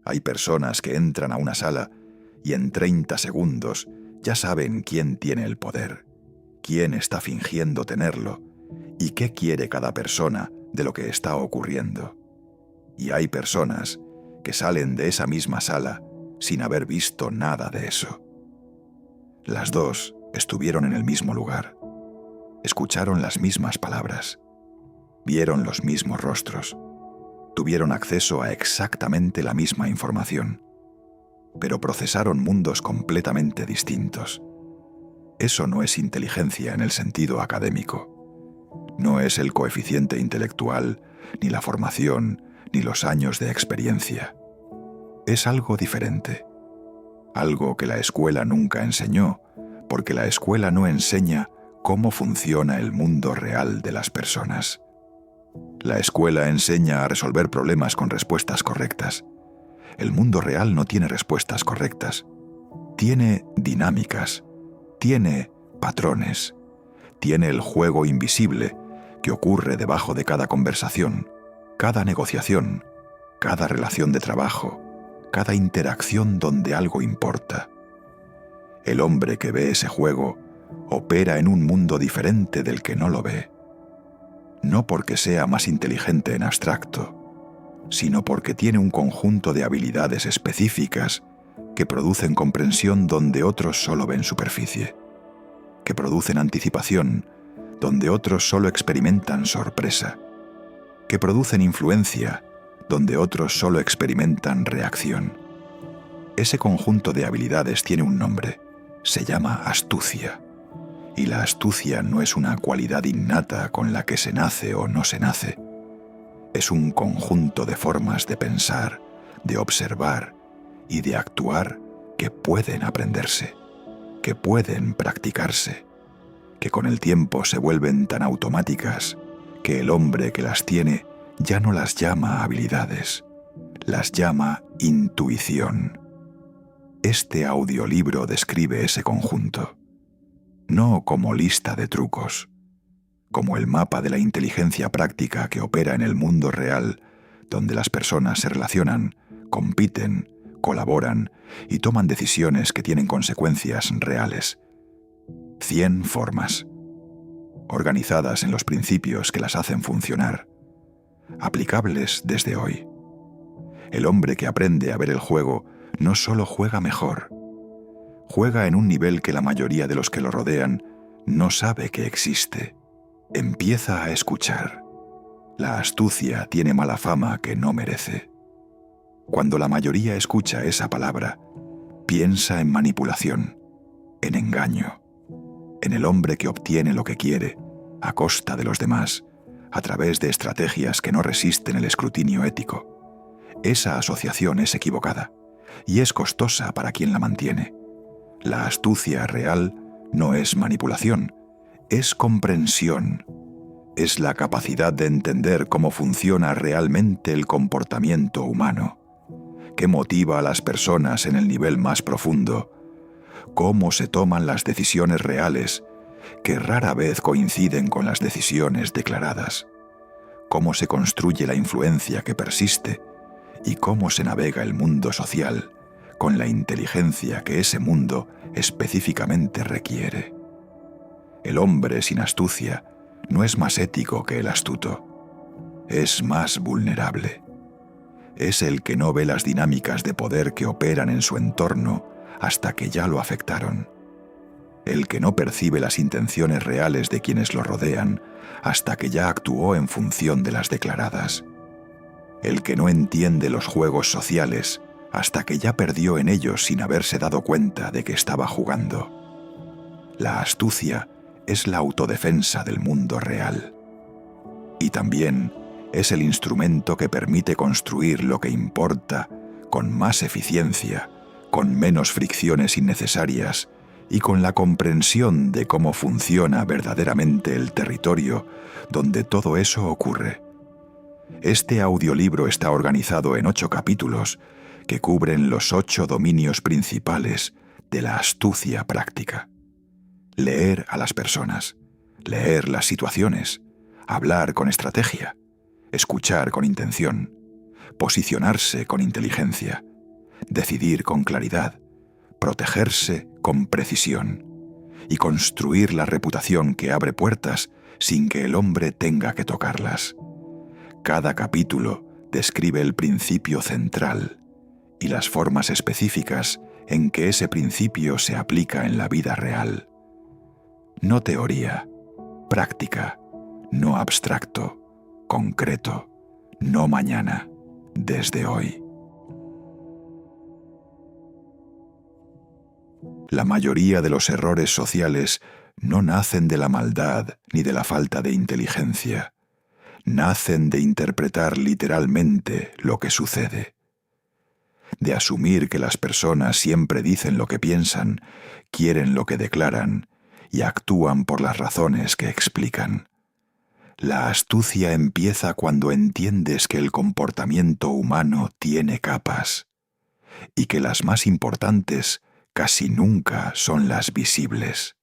Hay personas que entran a una sala y en 30 segundos ya saben quién tiene el poder, quién está fingiendo tenerlo y qué quiere cada persona de lo que está ocurriendo. Y hay personas que salen de esa misma sala sin haber visto nada de eso. Las dos estuvieron en el mismo lugar, escucharon las mismas palabras, vieron los mismos rostros, tuvieron acceso a exactamente la misma información, pero procesaron mundos completamente distintos. Eso no es inteligencia en el sentido académico. No es el coeficiente intelectual, ni la formación, ni los años de experiencia. Es algo diferente. Algo que la escuela nunca enseñó, porque la escuela no enseña cómo funciona el mundo real de las personas. La escuela enseña a resolver problemas con respuestas correctas. El mundo real no tiene respuestas correctas. Tiene dinámicas, tiene patrones, tiene el juego invisible que ocurre debajo de cada conversación, cada negociación, cada relación de trabajo, cada interacción donde algo importa. El hombre que ve ese juego opera en un mundo diferente del que no lo ve. No porque sea más inteligente en abstracto, sino porque tiene un conjunto de habilidades específicas que producen comprensión donde otros solo ven superficie, que producen anticipación donde otros solo experimentan sorpresa, que producen influencia donde otros solo experimentan reacción. Ese conjunto de habilidades tiene un nombre, se llama astucia. Y la astucia no es una cualidad innata con la que se nace o no se nace. Es un conjunto de formas de pensar, de observar y de actuar que pueden aprenderse, que pueden practicarse, que con el tiempo se vuelven tan automáticas que el hombre que las tiene ya no las llama habilidades, las llama intuición. Este audiolibro describe ese conjunto. No como lista de trucos, como el mapa de la inteligencia práctica que opera en el mundo real, donde las personas se relacionan, compiten, colaboran y toman decisiones que tienen consecuencias reales. 100 formas, organizadas en los principios que las hacen funcionar, aplicables desde hoy. El hombre que aprende a ver el juego no solo juega mejor, juega en un nivel que la mayoría de los que lo rodean no sabe que existe. Empieza a escuchar. La astucia tiene mala fama que no merece. Cuando la mayoría escucha esa palabra, piensa en manipulación, en engaño, en el hombre que obtiene lo que quiere, a costa de los demás, a través de estrategias que no resisten el escrutinio ético. Esa asociación es equivocada y es costosa para quien la mantiene. La astucia real no es manipulación, es comprensión. Es la capacidad de entender cómo funciona realmente el comportamiento humano, qué motiva a las personas en el nivel más profundo, cómo se toman las decisiones reales, que rara vez coinciden con las decisiones declaradas, cómo se construye la influencia que persiste y cómo se navega el mundo social con la inteligencia que ese mundo específicamente requiere. El hombre sin astucia no es más ético que el astuto, es más vulnerable. Es el que no ve las dinámicas de poder que operan en su entorno hasta que ya lo afectaron. El que no percibe las intenciones reales de quienes lo rodean hasta que ya actuó en función de las declaradas. El que no entiende los juegos sociales hasta que ya perdió en ellos sin haberse dado cuenta de que estaba jugando. La astucia es la autodefensa del mundo real. Y también es el instrumento que permite construir lo que importa con más eficiencia, con menos fricciones innecesarias y con la comprensión de cómo funciona verdaderamente el territorio donde todo eso ocurre. Este audiolibro está organizado en 8 capítulos que cubren los 8 dominios principales de la astucia práctica. Leer a las personas, leer las situaciones, hablar con estrategia, escuchar con intención, posicionarse con inteligencia, decidir con claridad, protegerse con precisión y construir la reputación que abre puertas sin que el hombre tenga que tocarlas. Cada capítulo describe el principio central y las formas específicas en que ese principio se aplica en la vida real. No teoría, práctica, no abstracto, concreto, no mañana, desde hoy. La mayoría de los errores sociales no nacen de la maldad ni de la falta de inteligencia. Nacen de interpretar literalmente lo que sucede, de asumir que las personas siempre dicen lo que piensan, quieren lo que declaran y actúan por las razones que explican. La astucia empieza cuando entiendes que el comportamiento humano tiene capas y que las más importantes casi nunca son las visibles.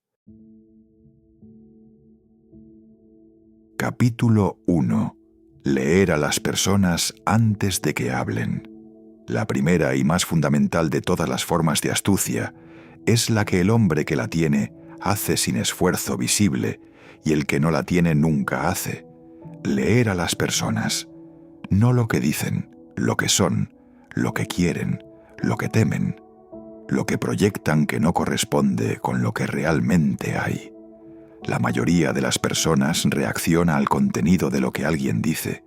Capítulo 1. Leer a las personas antes de que hablen. La primera y más fundamental de todas las formas de astucia es la que el hombre que la tiene hace sin esfuerzo visible y el que no la tiene nunca hace. Leer a las personas, no lo que dicen, lo que son, lo que quieren, lo que temen, lo que proyectan que no corresponde con lo que realmente hay. La mayoría de las personas reacciona al contenido de lo que alguien dice.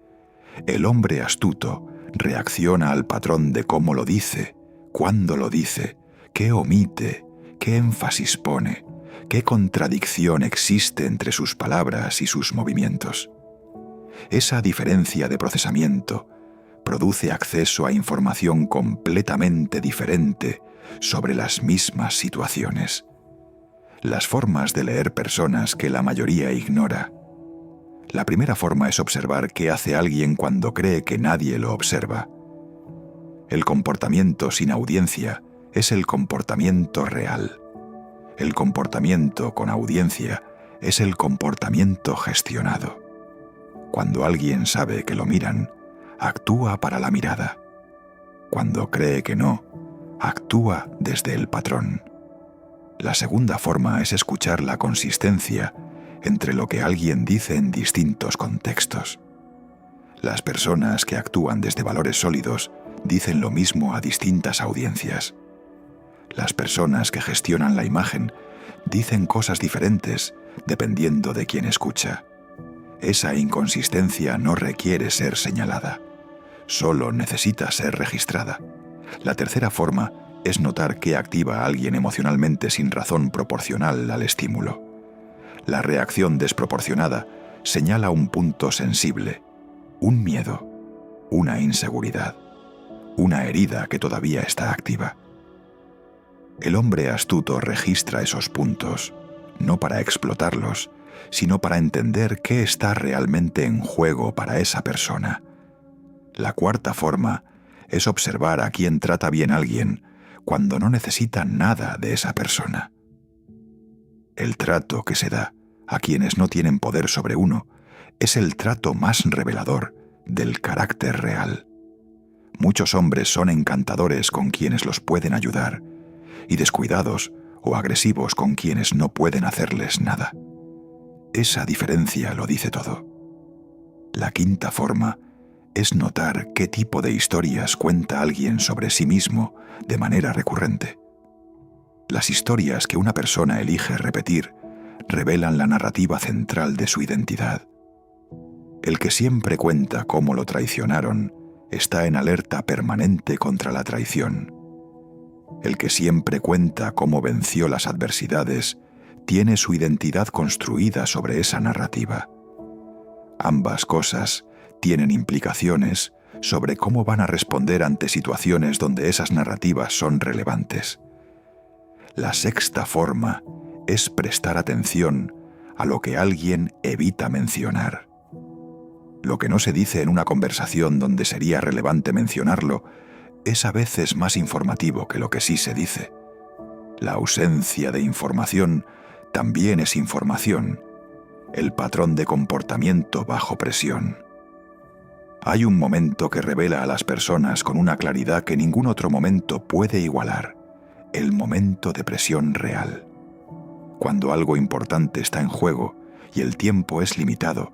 El hombre astuto reacciona al patrón de cómo lo dice, cuándo lo dice, qué omite, qué énfasis pone, qué contradicción existe entre sus palabras y sus movimientos. Esa diferencia de procesamiento produce acceso a información completamente diferente sobre las mismas situaciones. Las formas de leer personas que la mayoría ignora. La primera forma es observar qué hace alguien cuando cree que nadie lo observa. El comportamiento sin audiencia es el comportamiento real. El comportamiento con audiencia es el comportamiento gestionado. Cuando alguien sabe que lo miran, actúa para la mirada. Cuando cree que no, actúa desde el patrón. La segunda forma es escuchar la consistencia entre lo que alguien dice en distintos contextos. Las personas que actúan desde valores sólidos dicen lo mismo a distintas audiencias. Las personas que gestionan la imagen dicen cosas diferentes dependiendo de quién escucha. Esa inconsistencia no requiere ser señalada, solo necesita ser registrada. La tercera forma es notar qué activa a alguien emocionalmente sin razón proporcional al estímulo. La reacción desproporcionada señala un punto sensible, un miedo, una inseguridad, una herida que todavía está activa. El hombre astuto registra esos puntos, no para explotarlos, sino para entender qué está realmente en juego para esa persona. La cuarta forma es observar a quién trata bien a alguien cuando no necesita nada de esa persona. El trato que se da a quienes no tienen poder sobre uno es el trato más revelador del carácter real. Muchos hombres son encantadores con quienes los pueden ayudar y descuidados o agresivos con quienes no pueden hacerles nada. Esa diferencia lo dice todo. La quinta forma es notar qué tipo de historias cuenta alguien sobre sí mismo de manera recurrente. Las historias que una persona elige repetir revelan la narrativa central de su identidad. El que siempre cuenta cómo lo traicionaron está en alerta permanente contra la traición. El que siempre cuenta cómo venció las adversidades tiene su identidad construida sobre esa narrativa. Ambas cosas tienen implicaciones sobre cómo van a responder ante situaciones donde esas narrativas son relevantes. La sexta forma es prestar atención a lo que alguien evita mencionar. Lo que no se dice en una conversación donde sería relevante mencionarlo es a veces más informativo que lo que sí se dice. La ausencia de información también es información, el patrón de comportamiento bajo presión. Hay un momento que revela a las personas con una claridad que ningún otro momento puede igualar: el momento de presión real. Cuando algo importante está en juego y el tiempo es limitado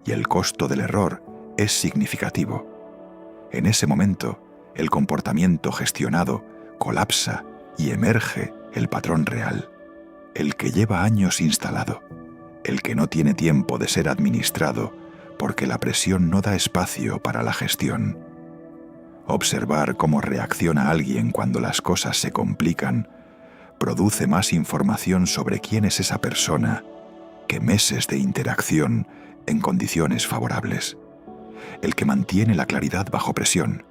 y el costo del error es significativo. En ese momento, el comportamiento gestionado colapsa y emerge el patrón real, el que lleva años instalado, el que no tiene tiempo de ser administrado porque la presión no da espacio para la gestión. Observar cómo reacciona alguien cuando las cosas se complican produce más información sobre quién es esa persona que meses de interacción en condiciones favorables. El que mantiene la claridad bajo presión,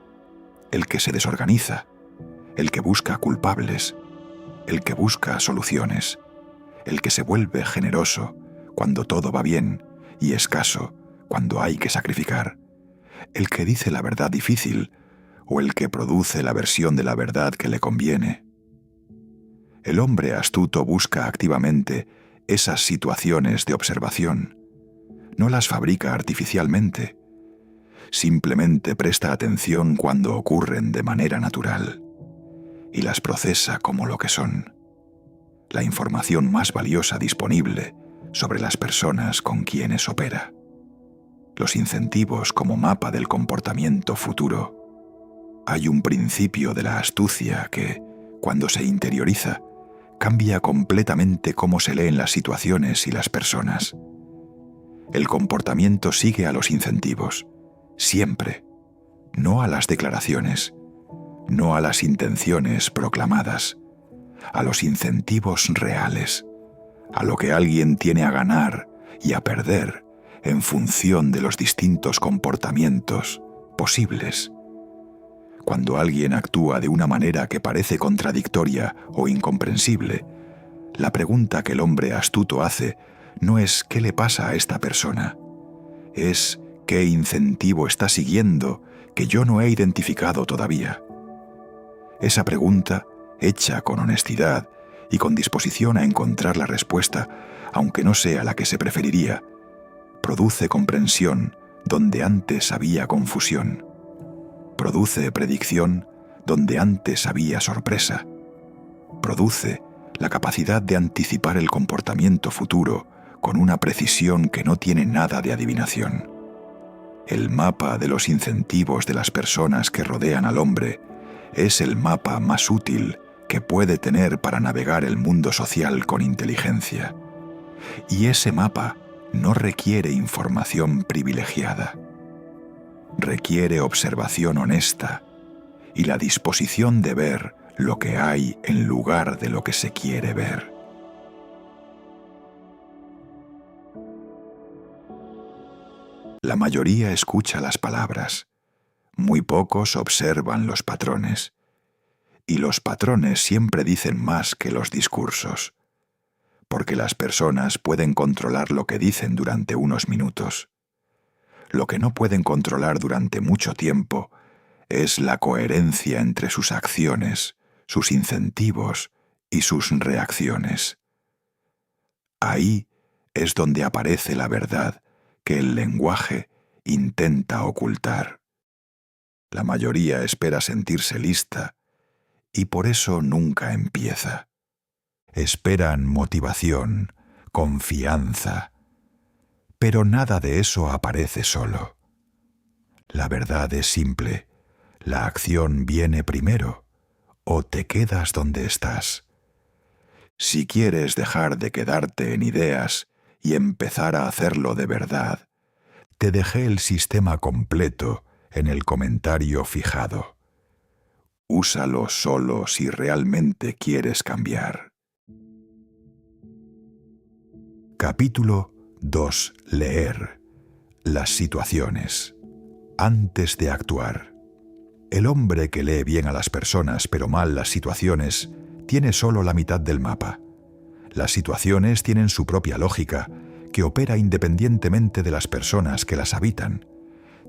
el que se desorganiza, el que busca culpables, el que busca soluciones, el que se vuelve generoso cuando todo va bien y escaso cuando hay que sacrificar, el que dice la verdad difícil o el que produce la versión de la verdad que le conviene. El hombre astuto busca activamente esas situaciones de observación. No las fabrica artificialmente. Simplemente presta atención cuando ocurren de manera natural y las procesa como lo que son: la información más valiosa disponible sobre las personas con quienes opera. Los incentivos como mapa del comportamiento futuro. Hay un principio de la astucia que, cuando se interioriza, cambia completamente cómo se leen las situaciones y las personas. El comportamiento sigue a los incentivos, siempre, no a las declaraciones, no a las intenciones proclamadas, a los incentivos reales, a lo que alguien tiene a ganar y a perder en función de los distintos comportamientos posibles. Cuando alguien actúa de una manera que parece contradictoria o incomprensible, la pregunta que el hombre astuto hace no es ¿qué le pasa a esta persona?, es ¿qué incentivo está siguiendo que yo no he identificado todavía? Esa pregunta, hecha con honestidad y con disposición a encontrar la respuesta, aunque no sea la que se preferiría, produce comprensión donde antes había confusión. Produce predicción donde antes había sorpresa. Produce la capacidad de anticipar el comportamiento futuro con una precisión que no tiene nada de adivinación. El mapa de los incentivos de las personas que rodean al hombre es el mapa más útil que puede tener para navegar el mundo social con inteligencia. Y ese mapa no requiere información privilegiada. Requiere observación honesta y la disposición de ver lo que hay en lugar de lo que se quiere ver. La mayoría escucha las palabras, muy pocos observan los patrones, y los patrones siempre dicen más que los discursos, porque las personas pueden controlar lo que dicen durante unos minutos. Lo que no pueden controlar durante mucho tiempo es la coherencia entre sus acciones, sus incentivos y sus reacciones. Ahí es donde aparece la verdad que el lenguaje intenta ocultar. La mayoría espera sentirse lista y por eso nunca empieza. Esperan motivación, confianza, pero nada de eso aparece solo. La verdad es simple: la acción viene primero, o te quedas donde estás. Si quieres dejar de quedarte en ideas y empezar a hacerlo de verdad, te dejé el sistema completo en el comentario fijado. Úsalo solo si realmente quieres cambiar. Capítulo 2. Leer. Las situaciones. Antes de actuar. El hombre que lee bien a las personas pero mal las situaciones tiene solo la mitad del mapa. Las situaciones tienen su propia lógica, que opera independientemente de las personas que las habitan.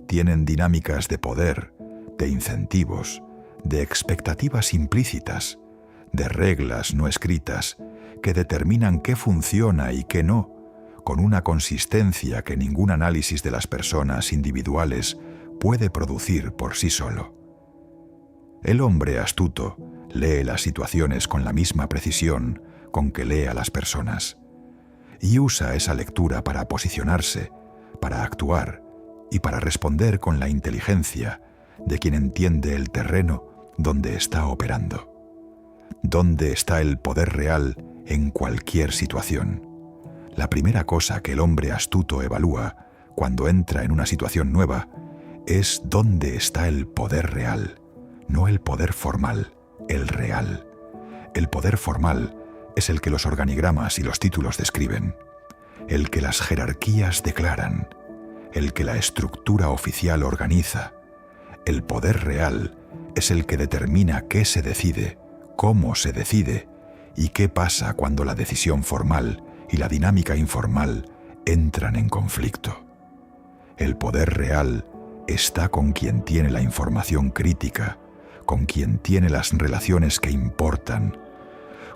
Tienen dinámicas de poder, de incentivos, de expectativas implícitas, de reglas no escritas, que determinan qué funciona y qué no, con una consistencia que ningún análisis de las personas individuales puede producir por sí solo. El hombre astuto lee las situaciones con la misma precisión con que lee a las personas, y usa esa lectura para posicionarse, para actuar y para responder con la inteligencia de quien entiende el terreno donde está operando. ¿Dónde está el poder real en cualquier situación? La primera cosa que el hombre astuto evalúa cuando entra en una situación nueva es dónde está el poder real, no el poder formal, el real. El poder formal es el que los organigramas y los títulos describen, el que las jerarquías declaran, el que la estructura oficial organiza. El poder real es el que determina qué se decide, cómo se decide y qué pasa cuando la decisión formal y la dinámica informal entran en conflicto. El poder real está con quien tiene la información crítica, con quien tiene las relaciones que importan,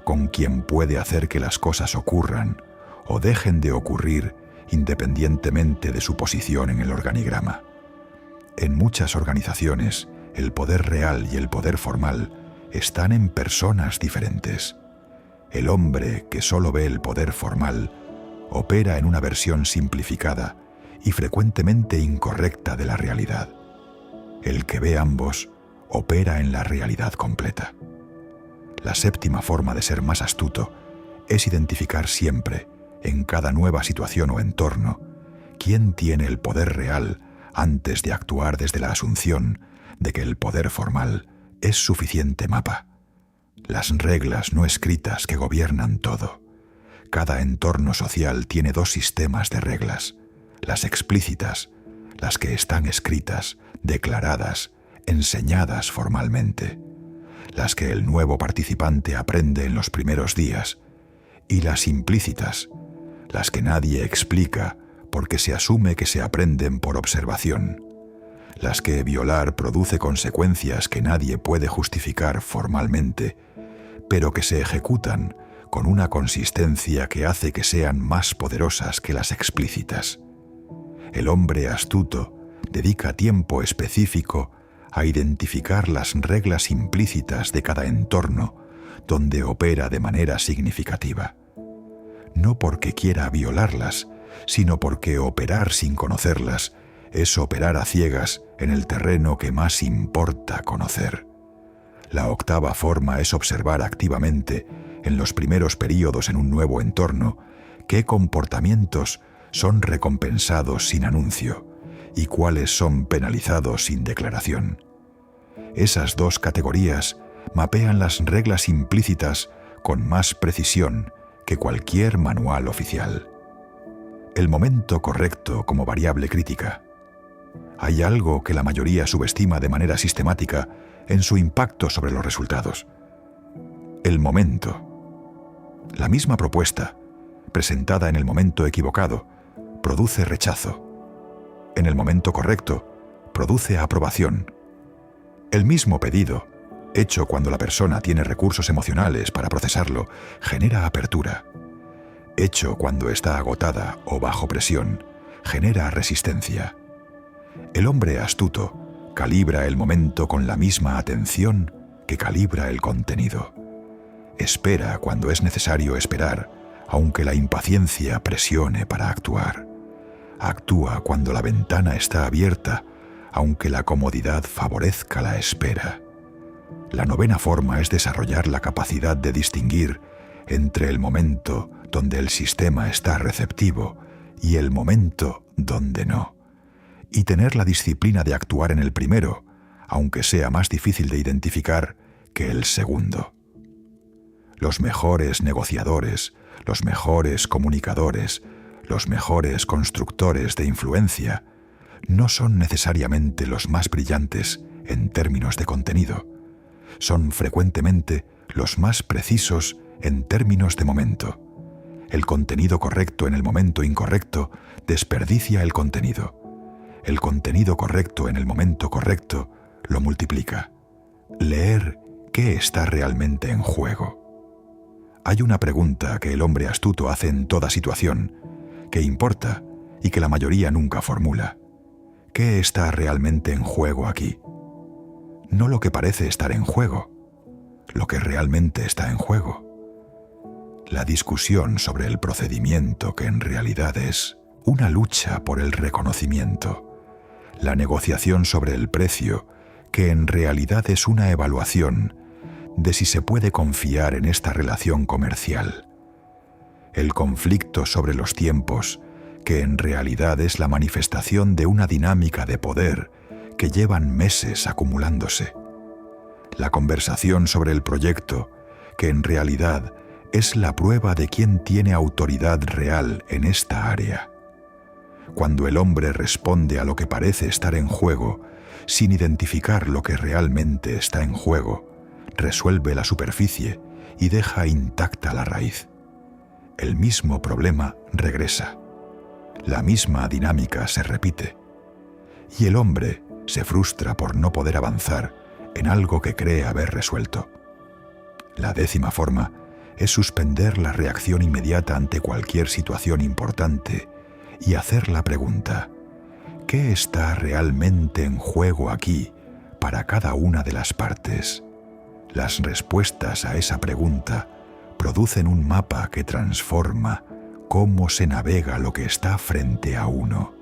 con quien puede hacer que las cosas ocurran o dejen de ocurrir independientemente de su posición en el organigrama. En muchas organizaciones, el poder real y el poder formal están en personas diferentes. El hombre que solo ve el poder formal opera en una versión simplificada y frecuentemente incorrecta de la realidad. El que ve ambos opera en la realidad completa. La séptima forma de ser más astuto es identificar siempre, en cada nueva situación o entorno, quién tiene el poder real antes de actuar desde la asunción de que el poder formal es suficiente mapa. Las reglas no escritas que gobiernan todo. Cada entorno social tiene dos sistemas de reglas: las explícitas, las que están escritas, declaradas, enseñadas formalmente, las que el nuevo participante aprende en los primeros días, y las implícitas, las que nadie explica porque se asume que se aprenden por observación, las que violar produce consecuencias que nadie puede justificar formalmente, pero que se ejecutan con una consistencia que hace que sean más poderosas que las explícitas. El hombre astuto dedica tiempo específico a identificar las reglas implícitas de cada entorno donde opera de manera significativa. No porque quiera violarlas, sino porque operar sin conocerlas es operar a ciegas en el terreno que más importa conocer. La octava forma es observar activamente, en los primeros períodos en un nuevo entorno, qué comportamientos son recompensados sin anuncio y cuáles son penalizados sin declaración. Esas dos categorías mapean las reglas implícitas con más precisión que cualquier manual oficial. El momento correcto como variable crítica. Hay algo que la mayoría subestima de manera sistemática en su impacto sobre los resultados. El momento. La misma propuesta, presentada en el momento equivocado, produce rechazo. En el momento correcto, produce aprobación. El mismo pedido, hecho cuando la persona tiene recursos emocionales para procesarlo, genera apertura. Hecho cuando está agotada o bajo presión, genera resistencia. El hombre astuto calibra el momento con la misma atención que calibra el contenido. Espera cuando es necesario esperar, aunque la impaciencia presione para actuar. Actúa cuando la ventana está abierta, aunque la comodidad favorezca la espera. La novena forma es desarrollar la capacidad de distinguir entre el momento donde el sistema está receptivo y el momento donde no, y tener la disciplina de actuar en el primero, aunque sea más difícil de identificar que el segundo. Los mejores negociadores, los mejores comunicadores, los mejores constructores de influencia no son necesariamente los más brillantes en términos de contenido. Son frecuentemente los más precisos en términos de momento. El contenido correcto en el momento incorrecto desperdicia el contenido. El contenido correcto en el momento correcto lo multiplica. Leer qué está realmente en juego. Hay una pregunta que el hombre astuto hace en toda situación, que importa y que la mayoría nunca formula. ¿Qué está realmente en juego aquí? No lo que parece estar en juego, lo que realmente está en juego. La discusión sobre el procedimiento, que en realidad es una lucha por el reconocimiento. La negociación sobre el precio, que en realidad es una evaluación de si se puede confiar en esta relación comercial. El conflicto sobre los tiempos, que en realidad es la manifestación de una dinámica de poder que llevan meses acumulándose. La conversación sobre el proyecto, que en realidad es la prueba de quién tiene autoridad real en esta área. Cuando el hombre responde a lo que parece estar en juego, sin identificar lo que realmente está en juego, resuelve la superficie y deja intacta la raíz. El mismo problema regresa. La misma dinámica se repite. Y el hombre se frustra por no poder avanzar en algo que cree haber resuelto. La 10ª forma es suspender la reacción inmediata ante cualquier situación importante y hacer la pregunta: ¿qué está realmente en juego aquí para cada una de las partes? Las respuestas a esa pregunta producen un mapa que transforma cómo se navega lo que está frente a uno.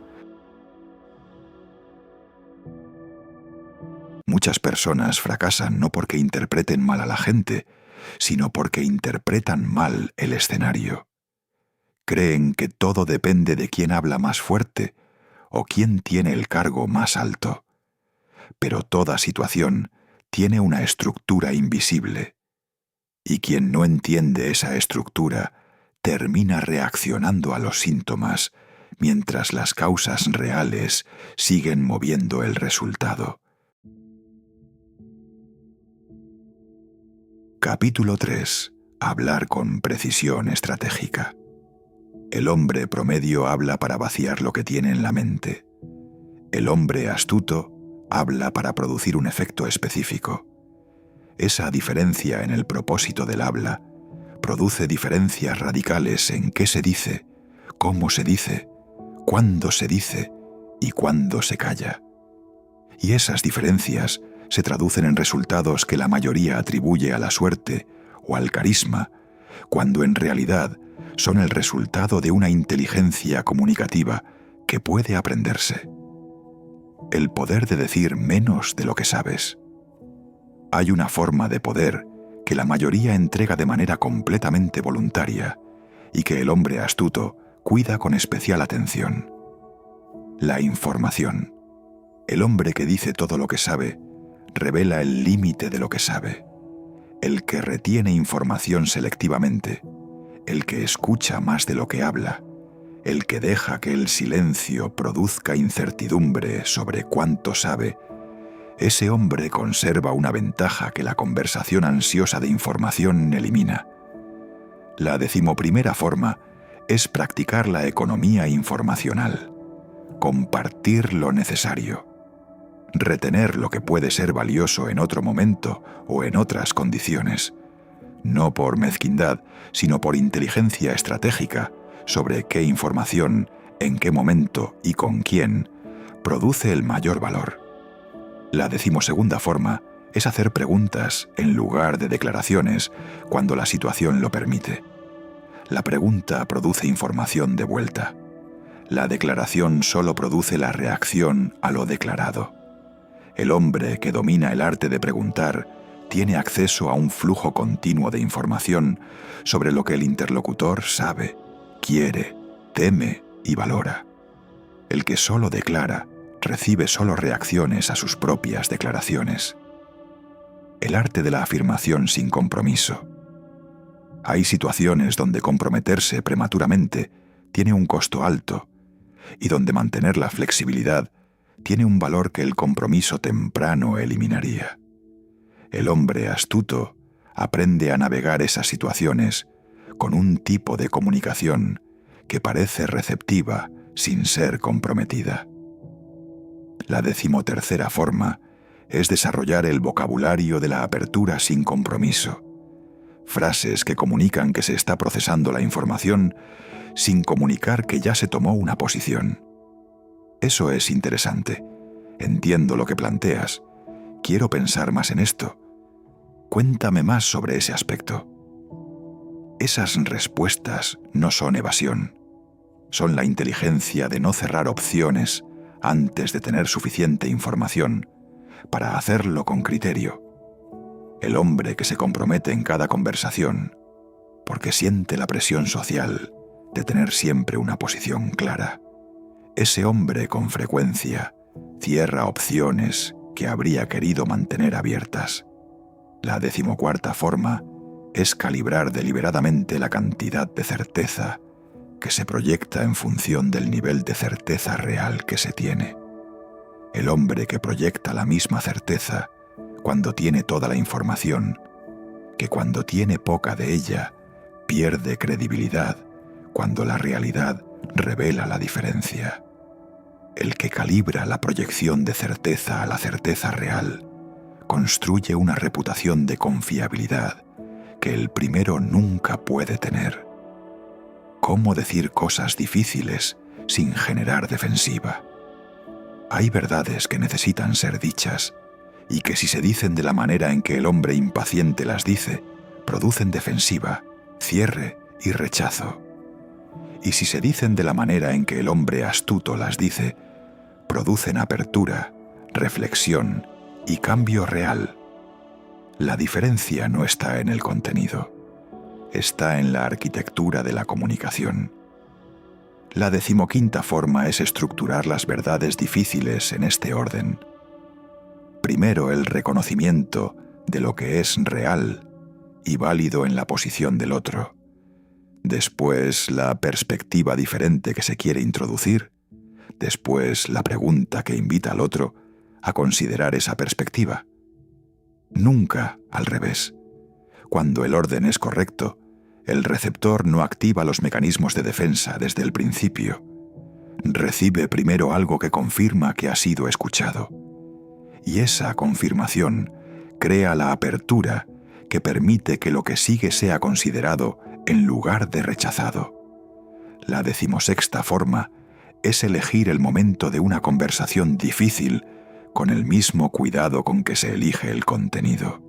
Muchas personas fracasan no porque interpreten mal a la gente, sino porque interpretan mal el escenario. Creen que todo depende de quién habla más fuerte o quién tiene el cargo más alto. Pero toda situación tiene una estructura invisible. Y quien no entiende esa estructura termina reaccionando a los síntomas, mientras las causas reales siguen moviendo el resultado. Capítulo 3. Hablar con precisión estratégica. El hombre promedio habla para vaciar lo que tiene en la mente. El hombre astuto habla para producir un efecto específico. Esa diferencia en el propósito del habla produce diferencias radicales en qué se dice, cómo se dice, cuándo se dice y cuándo se calla. Y esas diferencias se traducen en resultados que la mayoría atribuye a la suerte o al carisma, cuando en realidad son el resultado de una inteligencia comunicativa que puede aprenderse. El poder de decir menos de lo que sabes. Hay una forma de poder que la mayoría entrega de manera completamente voluntaria y que el hombre astuto cuida con especial atención. La información. El hombre que dice todo lo que sabe revela el límite de lo que sabe. El que retiene información selectivamente, el que escucha más de lo que habla, el que deja que el silencio produzca incertidumbre sobre cuánto sabe, ese hombre conserva una ventaja que la conversación ansiosa de información elimina. La 11ª forma es practicar la economía informacional. Compartir lo necesario. Retener lo que puede ser valioso en otro momento o en otras condiciones. No por mezquindad, sino por inteligencia estratégica sobre qué información, en qué momento y con quién produce el mayor valor. La 12ª forma es hacer preguntas en lugar de declaraciones cuando la situación lo permite. La pregunta produce información de vuelta. La declaración solo produce la reacción a lo declarado. El hombre que domina el arte de preguntar tiene acceso a un flujo continuo de información sobre lo que el interlocutor sabe, quiere, teme y valora. El que solo declara recibe solo reacciones a sus propias declaraciones. El arte de la afirmación sin compromiso. Hay situaciones donde comprometerse prematuramente tiene un costo alto y donde mantener la flexibilidad tiene un valor que el compromiso temprano eliminaría. El hombre astuto aprende a navegar esas situaciones con un tipo de comunicación que parece receptiva sin ser comprometida. La 13ª forma es desarrollar el vocabulario de la apertura sin compromiso. Frases que comunican que se está procesando la información sin comunicar que ya se tomó una posición. Eso es interesante. Entiendo lo que planteas. Quiero pensar más en esto. Cuéntame más sobre ese aspecto. Esas respuestas no son evasión. Son la inteligencia de no cerrar opciones antes de tener suficiente información para hacerlo con criterio. El hombre que se compromete en cada conversación porque siente la presión social de tener siempre una posición clara. Ese hombre con frecuencia cierra opciones que habría querido mantener abiertas. La 14ª forma es calibrar deliberadamente la cantidad de certeza que se proyecta en función del nivel de certeza real que se tiene. El hombre que proyecta la misma certeza cuando tiene toda la información, que cuando tiene poca de ella, pierde credibilidad cuando la realidad revela la diferencia. El que calibra la proyección de certeza a la certeza real construye una reputación de confiabilidad que el primero nunca puede tener. ¿Cómo decir cosas difíciles sin generar defensiva? Hay verdades que necesitan ser dichas y que si se dicen de la manera en que el hombre impaciente las dice, producen defensiva, cierre y rechazo. Y si se dicen de la manera en que el hombre astuto las dice, producen apertura, reflexión y cambio real. La diferencia no está en el contenido, está en la arquitectura de la comunicación. La 15ª forma es estructurar las verdades difíciles en este orden. Primero, el reconocimiento de lo que es real y válido en la posición del otro. Después, la perspectiva diferente que se quiere introducir. Después, la pregunta que invita al otro a considerar esa perspectiva. Nunca al revés. Cuando el orden es correcto, el receptor no activa los mecanismos de defensa desde el principio. Recibe primero algo que confirma que ha sido escuchado. Y esa confirmación crea la apertura que permite que lo que sigue sea considerado en lugar de rechazado. La 16ª forma es elegir el momento de una conversación difícil con el mismo cuidado con que se elige el contenido.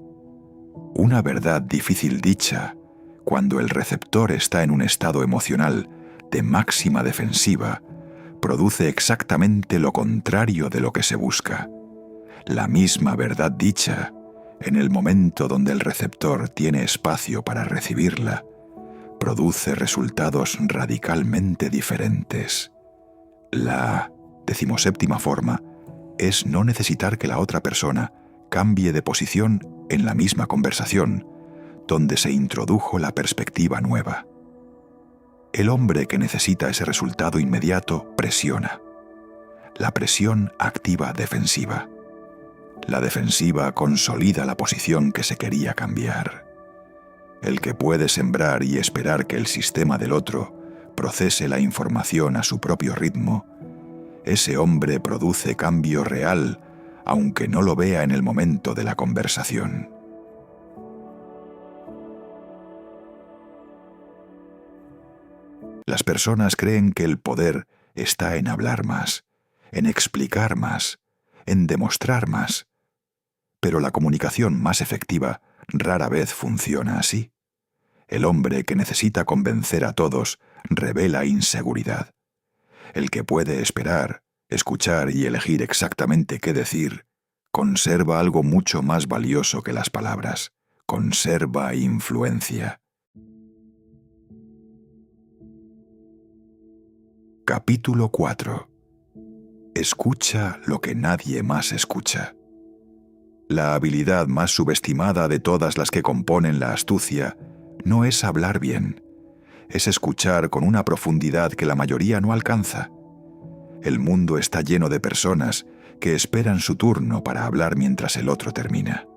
Una verdad difícil dicha, cuando el receptor está en un estado emocional de máxima defensiva, produce exactamente lo contrario de lo que se busca. La misma verdad dicha, en el momento donde el receptor tiene espacio para recibirla, produce resultados radicalmente diferentes. La 17ª forma es no necesitar que la otra persona cambie de posición en la misma conversación, donde se introdujo la perspectiva nueva. El hombre que necesita ese resultado inmediato presiona. La presión activa defensiva. La defensiva consolida la posición que se quería cambiar. El que puede sembrar y esperar que el sistema del otro procese la información a su propio ritmo, ese hombre produce cambio real, aunque no lo vea en el momento de la conversación. Las personas creen que el poder está en hablar más, en explicar más, en demostrar más. Pero la comunicación más efectiva rara vez funciona así. El hombre que necesita convencer a todos revela inseguridad. El que puede esperar, escuchar y elegir exactamente qué decir, conserva algo mucho más valioso que las palabras. Conserva influencia. Capítulo 4. Escucha lo que nadie más escucha. La habilidad más subestimada de todas las que componen la astucia no es hablar bien, es escuchar con una profundidad que la mayoría no alcanza. El mundo está lleno de personas que esperan su turno para hablar mientras el otro termina.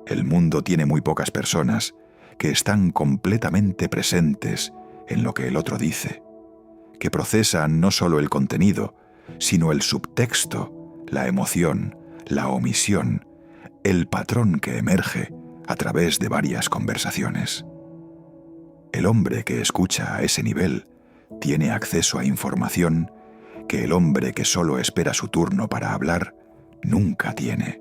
El mundo tiene muy pocas personas que están completamente presentes en lo que el otro dice, que procesan no solo el contenido, sino el subtexto, la emoción, la omisión, el patrón que emerge a través de varias conversaciones. El hombre que escucha a ese nivel tiene acceso a información que el hombre que solo espera su turno para hablar nunca tiene.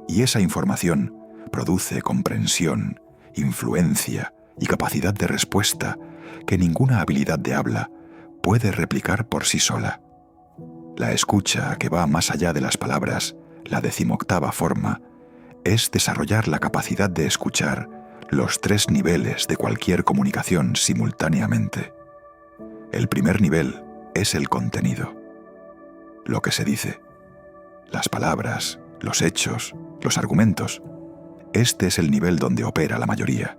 Y esa información produce comprensión, influencia y capacidad de respuesta que ninguna habilidad de habla puede replicar por sí sola. La escucha, que va más allá de las palabras, la 18ª forma, es desarrollar la capacidad de escuchar los 3 niveles de cualquier comunicación simultáneamente. El primer nivel es el contenido, lo que se dice, las palabras, los hechos, los argumentos. Este es el nivel donde opera la mayoría.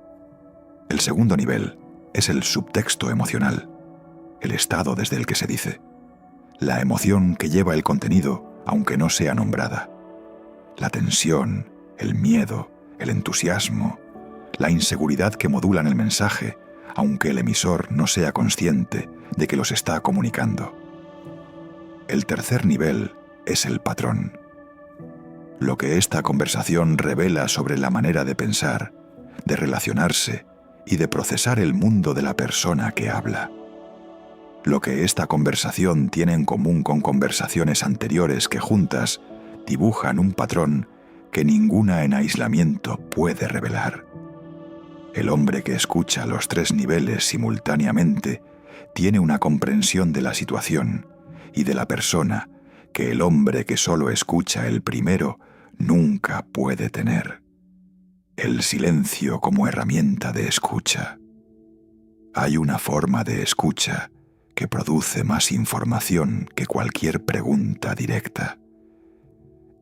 El segundo nivel es el subtexto emocional, el estado desde el que se dice, la emoción que lleva el contenido aunque no sea nombrada, la tensión, el miedo, el entusiasmo, la inseguridad que modulan el mensaje aunque el emisor no sea consciente de que los está comunicando. El tercer nivel es el patrón, lo que esta conversación revela sobre la manera de pensar, de relacionarse y de procesar el mundo de la persona que habla. Lo que esta conversación tiene en común con conversaciones anteriores que juntas dibujan un patrón que ninguna en aislamiento puede revelar. El hombre que escucha los 3 niveles simultáneamente tiene una comprensión de la situación y de la persona que el hombre que solo escucha el primero nunca puede tener. El silencio como herramienta de escucha. Hay una forma de escucha que produce más información que cualquier pregunta directa.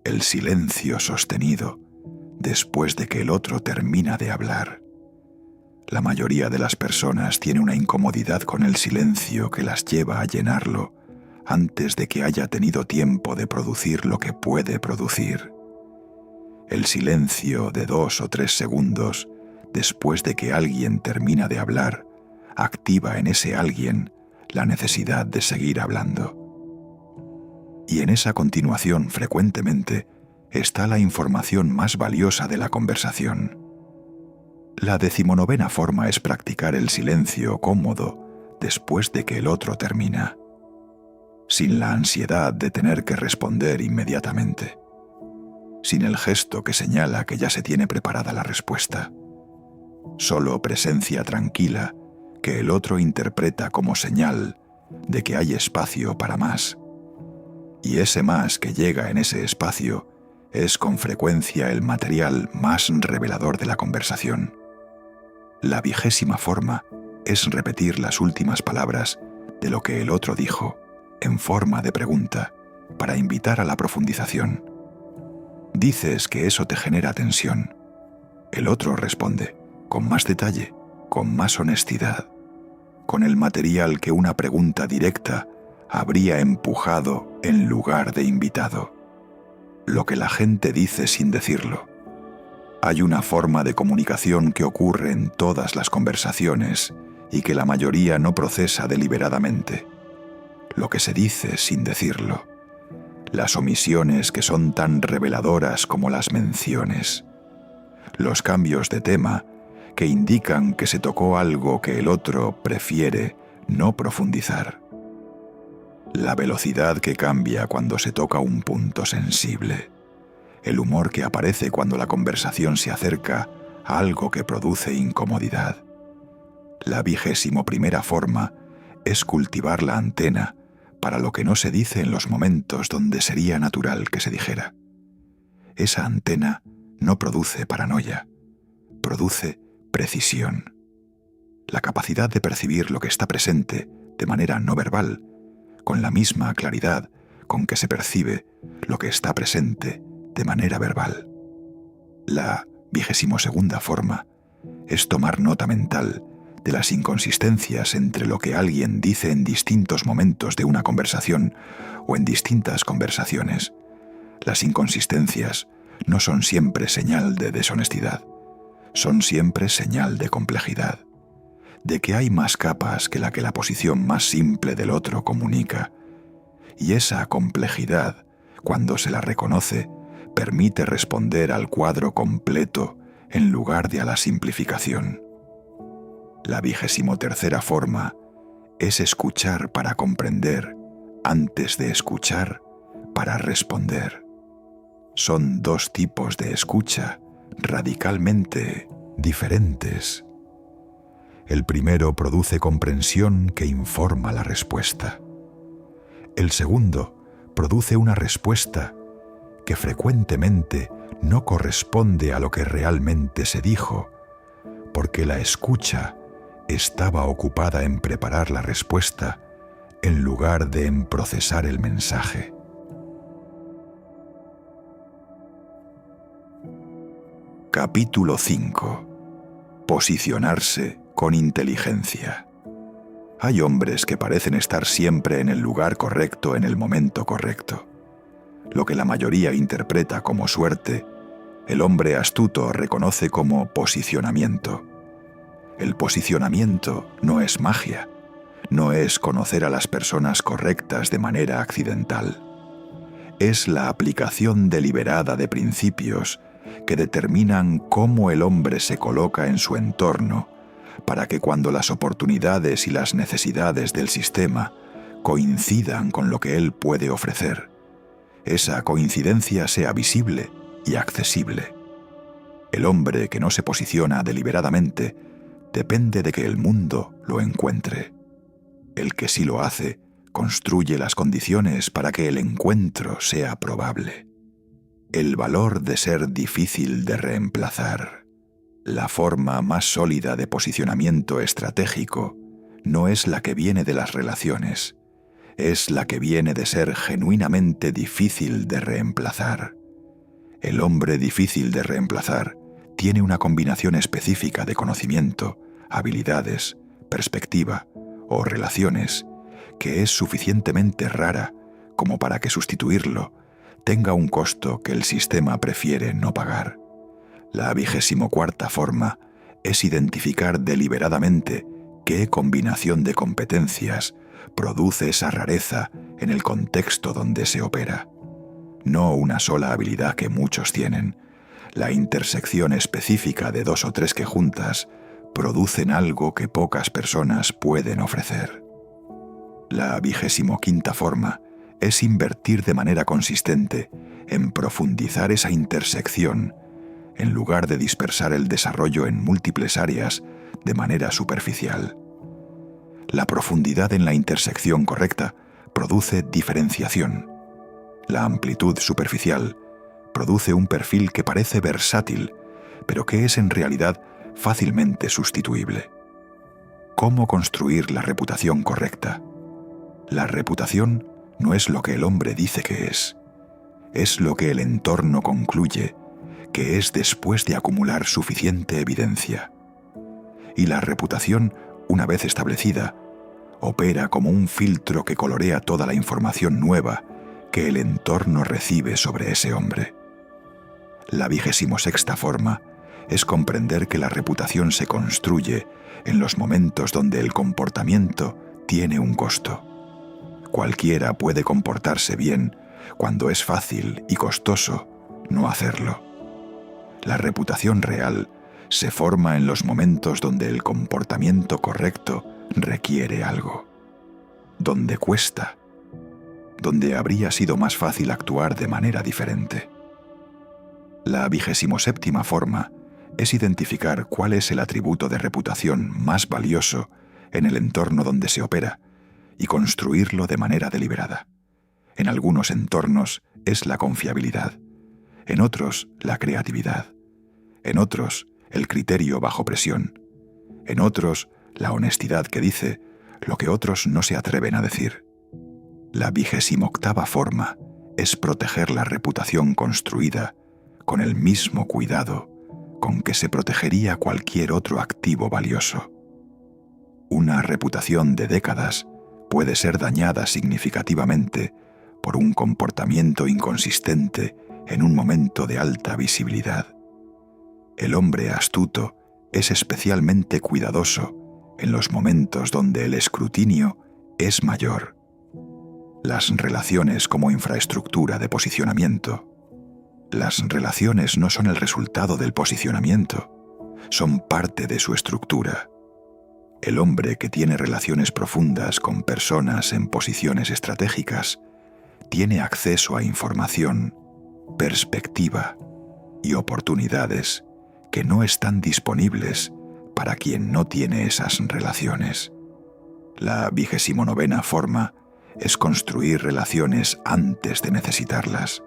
El silencio sostenido después de que el otro termina de hablar. La mayoría de las personas tiene una incomodidad con el silencio que las lleva a llenarlo antes de que haya tenido tiempo de producir lo que puede producir. El silencio de 2 o 3 segundos después de que alguien termina de hablar activa en ese alguien la necesidad de seguir hablando. Y en esa continuación frecuentemente está la información más valiosa de la conversación. La 19ª forma es practicar el silencio cómodo después de que el otro termina, sin la ansiedad de tener que responder inmediatamente, sin el gesto que señala que ya se tiene preparada la respuesta. Solo presencia tranquila que el otro interpreta como señal de que hay espacio para más. Y ese más que llega en ese espacio es con frecuencia el material más revelador de la conversación. La 20ª forma es repetir las últimas palabras de lo que el otro dijo en forma de pregunta para invitar a la profundización. Dices que eso te genera tensión. El otro responde, con más detalle, con más honestidad, con el material que una pregunta directa habría empujado en lugar de invitado. Lo que la gente dice sin decirlo. Hay una forma de comunicación que ocurre en todas las conversaciones y que la mayoría no procesa deliberadamente. Lo que se dice sin decirlo. Las omisiones que son tan reveladoras como las menciones. Los cambios de tema que indican que se tocó algo que el otro prefiere no profundizar. La velocidad que cambia cuando se toca un punto sensible. El humor que aparece cuando la conversación se acerca a algo que produce incomodidad. La 21ª forma es cultivar la antena para lo que no se dice en los momentos donde sería natural que se dijera. Esa antena no produce paranoia, produce precisión. La capacidad de percibir lo que está presente de manera no verbal, con la misma claridad con que se percibe lo que está presente de manera verbal. La 22ª forma es tomar nota mental de las inconsistencias entre lo que alguien dice en distintos momentos de una conversación o en distintas conversaciones. Las inconsistencias no son siempre señal de deshonestidad, son siempre señal de complejidad, de que hay más capas que la posición más simple del otro comunica, y esa complejidad, cuando se la reconoce, permite responder al cuadro completo en lugar de a la simplificación. La 23ª forma es escuchar para comprender antes de escuchar para responder. Son dos tipos de escucha radicalmente diferentes. El primero produce comprensión que informa la respuesta. El segundo produce una respuesta que frecuentemente no corresponde a lo que realmente se dijo, porque la escucha estaba ocupada en preparar la respuesta en lugar de en procesar el mensaje. Capítulo 5. Posicionarse con inteligencia. Hay hombres que parecen estar siempre en el lugar correcto en el momento correcto. Lo que la mayoría interpreta como suerte, el hombre astuto reconoce como posicionamiento. El posicionamiento no es magia, no es conocer a las personas correctas de manera accidental. Es la aplicación deliberada de principios que determinan cómo el hombre se coloca en su entorno para que cuando las oportunidades y las necesidades del sistema coincidan con lo que él puede ofrecer, esa coincidencia sea visible y accesible. El hombre que no se posiciona deliberadamente depende de que el mundo lo encuentre. El que sí lo hace construye las condiciones para que el encuentro sea probable. El valor de ser difícil de reemplazar. La forma más sólida de posicionamiento estratégico no es la que viene de las relaciones, es la que viene de ser genuinamente difícil de reemplazar. El hombre difícil de reemplazar tiene una combinación específica de conocimiento, habilidades, perspectiva o relaciones que es suficientemente rara como para que sustituirlo tenga un costo que el sistema prefiere no pagar. La 24ª forma es identificar deliberadamente qué combinación de competencias produce esa rareza en el contexto donde se opera. No una sola habilidad que muchos tienen. La intersección específica de 2 o 3 que juntas producen algo que pocas personas pueden ofrecer. La 25ª forma es invertir de manera consistente en profundizar esa intersección en lugar de dispersar el desarrollo en múltiples áreas de manera superficial. La profundidad en la intersección correcta produce diferenciación. La amplitud superficial produce un perfil que parece versátil, pero que es en realidad fácilmente sustituible. ¿Cómo construir la reputación correcta? La reputación no es lo que el hombre dice que es lo que el entorno concluye que es después de acumular suficiente evidencia. Y la reputación, una vez establecida, opera como un filtro que colorea toda la información nueva que el entorno recibe sobre ese hombre. La 26ª forma es comprender que la reputación se construye en los momentos donde el comportamiento tiene un costo. Cualquiera puede comportarse bien cuando es fácil y costoso no hacerlo. La reputación real se forma en los momentos donde el comportamiento correcto requiere algo, donde cuesta, donde habría sido más fácil actuar de manera diferente. La 27ª forma es identificar cuál es el atributo de reputación más valioso en el entorno donde se opera y construirlo de manera deliberada. En algunos entornos es la confiabilidad, en otros la creatividad, en otros el criterio bajo presión, en otros la honestidad que dice lo que otros no se atreven a decir. La 28ª forma es proteger la reputación construida con el mismo cuidado con que se protegería cualquier otro activo valioso. Una reputación de décadas puede ser dañada significativamente por un comportamiento inconsistente en un momento de alta visibilidad. El hombre astuto es especialmente cuidadoso en los momentos donde el escrutinio es mayor. Las relaciones como infraestructura de posicionamiento. Las relaciones no son el resultado del posicionamiento, son parte de su estructura. El hombre que tiene relaciones profundas con personas en posiciones estratégicas tiene acceso a información, perspectiva y oportunidades que no están disponibles para quien no tiene esas relaciones. La 29ª forma es construir relaciones antes de necesitarlas.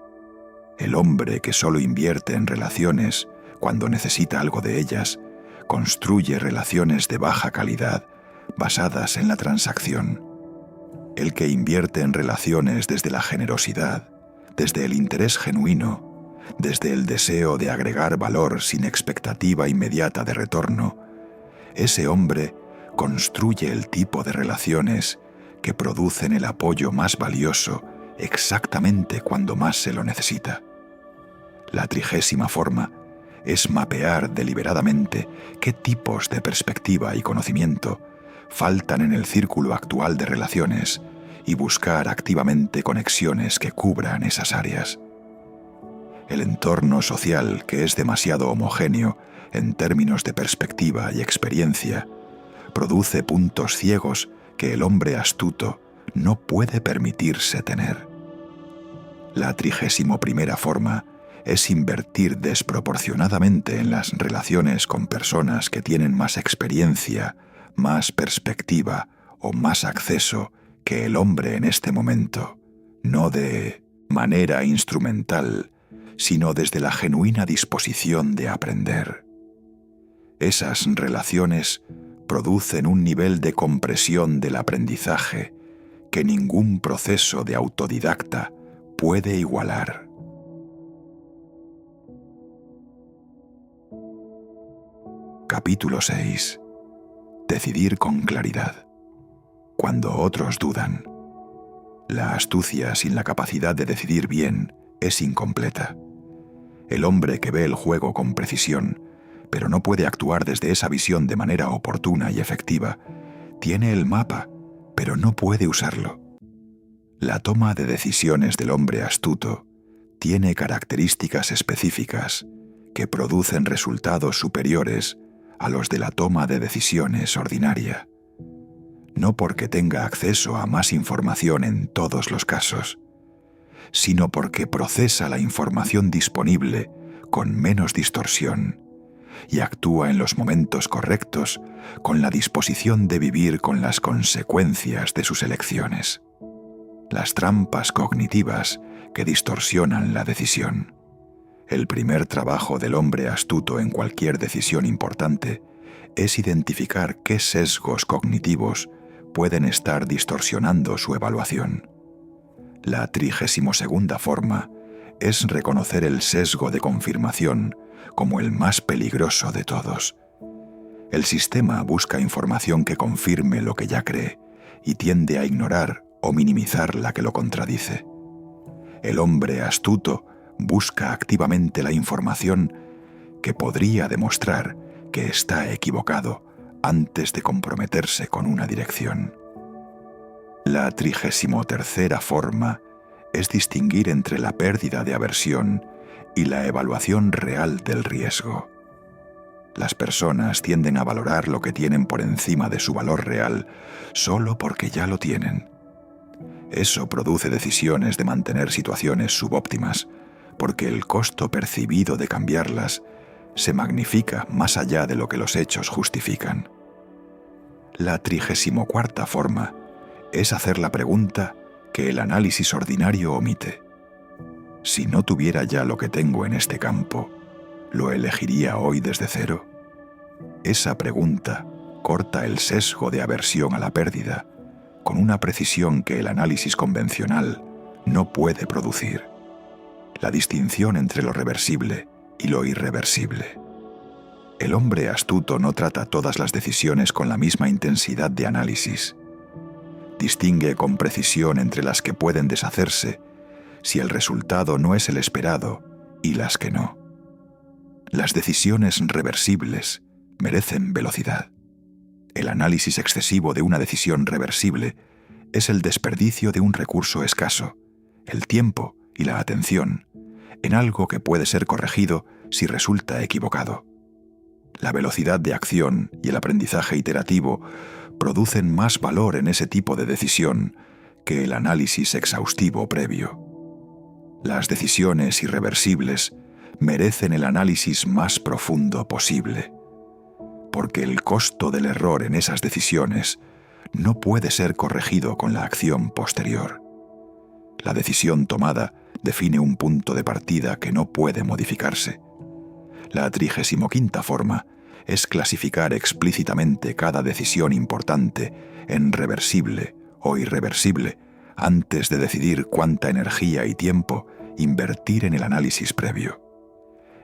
El hombre que solo invierte en relaciones cuando necesita algo de ellas, construye relaciones de baja calidad basadas en la transacción. El que invierte en relaciones desde la generosidad, desde el interés genuino, desde el deseo de agregar valor sin expectativa inmediata de retorno, ese hombre construye el tipo de relaciones que producen el apoyo más valioso exactamente cuando más se lo necesita. La 30ª forma es mapear deliberadamente qué tipos de perspectiva y conocimiento faltan en el círculo actual de relaciones y buscar activamente conexiones que cubran esas áreas. El entorno social, que es demasiado homogéneo en términos de perspectiva y experiencia, produce puntos ciegos que el hombre astuto no puede permitirse tener. La 31ª forma es invertir desproporcionadamente en las relaciones con personas que tienen más experiencia, más perspectiva o más acceso que el hombre en este momento, no de manera instrumental, sino desde la genuina disposición de aprender. Esas relaciones producen un nivel de compresión del aprendizaje que ningún proceso de autodidacta puede igualar. Capítulo 6. Decidir con claridad. Cuando otros dudan. La astucia sin la capacidad de decidir bien es incompleta. El hombre que ve el juego con precisión, pero no puede actuar desde esa visión de manera oportuna y efectiva, tiene el mapa, pero no puede usarlo. La toma de decisiones del hombre astuto tiene características específicas que producen resultados superiores a los de la toma de decisiones ordinaria. No porque tenga acceso a más información en todos los casos, sino porque procesa la información disponible con menos distorsión y actúa en los momentos correctos con la disposición de vivir con las consecuencias de sus elecciones. Las trampas cognitivas que distorsionan la decisión. El primer trabajo del hombre astuto en cualquier decisión importante es identificar qué sesgos cognitivos pueden estar distorsionando su evaluación. La 32ª forma es reconocer el sesgo de confirmación como el más peligroso de todos. El sistema busca información que confirme lo que ya cree y tiende a ignorar o minimizar la que lo contradice. El hombre astuto busca activamente la información que podría demostrar que está equivocado antes de comprometerse con una dirección. La 33ª forma es distinguir entre la pérdida de aversión y la evaluación real del riesgo. Las personas tienden a valorar lo que tienen por encima de su valor real solo porque ya lo tienen. Eso produce decisiones de mantener situaciones subóptimas, porque el costo percibido de cambiarlas se magnifica más allá de lo que los hechos justifican. La 34ª forma es hacer la pregunta que el análisis ordinario omite. Si no tuviera ya lo que tengo en este campo, ¿lo elegiría hoy desde cero? Esa pregunta corta el sesgo de aversión a la pérdida con una precisión que el análisis convencional no puede producir. La distinción entre lo reversible y lo irreversible. El hombre astuto no trata todas las decisiones con la misma intensidad de análisis. Distingue con precisión entre las que pueden deshacerse si el resultado no es el esperado y las que no. Las decisiones reversibles merecen velocidad. El análisis excesivo de una decisión reversible es el desperdicio de un recurso escaso, el tiempo y la atención, en algo que puede ser corregido si resulta equivocado. La velocidad de acción y el aprendizaje iterativo producen más valor en ese tipo de decisión que el análisis exhaustivo previo. Las decisiones irreversibles merecen el análisis más profundo posible, porque el costo del error en esas decisiones no puede ser corregido con la acción posterior. La decisión tomada define un punto de partida que no puede modificarse. La 35ª forma es clasificar explícitamente cada decisión importante en reversible o irreversible antes de decidir cuánta energía y tiempo invertir en el análisis previo.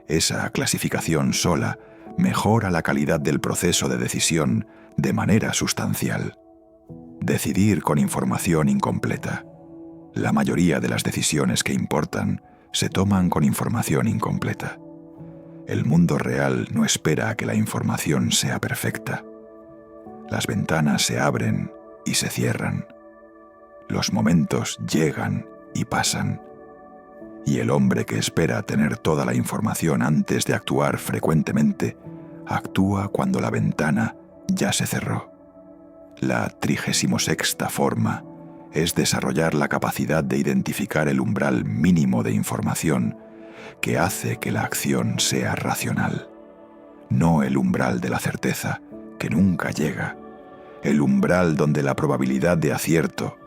Esa clasificación sola mejora la calidad del proceso de decisión de manera sustancial. Decidir con información incompleta. La mayoría de las decisiones que importan se toman con información incompleta. El mundo real no espera a que la información sea perfecta. Las ventanas se abren y se cierran. Los momentos llegan y pasan. Y el hombre que espera tener toda la información antes de actuar frecuentemente, actúa cuando la ventana ya se cerró. La 36ª forma es desarrollar la capacidad de identificar el umbral mínimo de información que hace que la acción sea racional. No el umbral de la certeza, que nunca llega. El umbral donde la probabilidad de acierto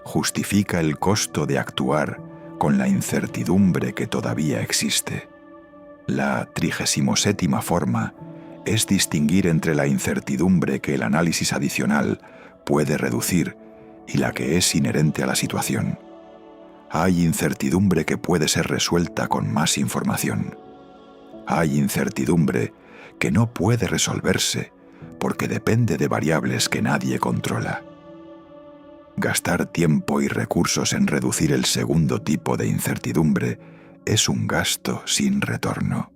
justifica el costo de actuar con la incertidumbre que todavía existe. La 37ª forma es distinguir entre la incertidumbre que el análisis adicional puede reducir y la que es inherente a la situación. Hay incertidumbre que puede ser resuelta con más información. Hay incertidumbre que no puede resolverse porque depende de variables que nadie controla. Gastar tiempo y recursos en reducir el segundo tipo de incertidumbre es un gasto sin retorno.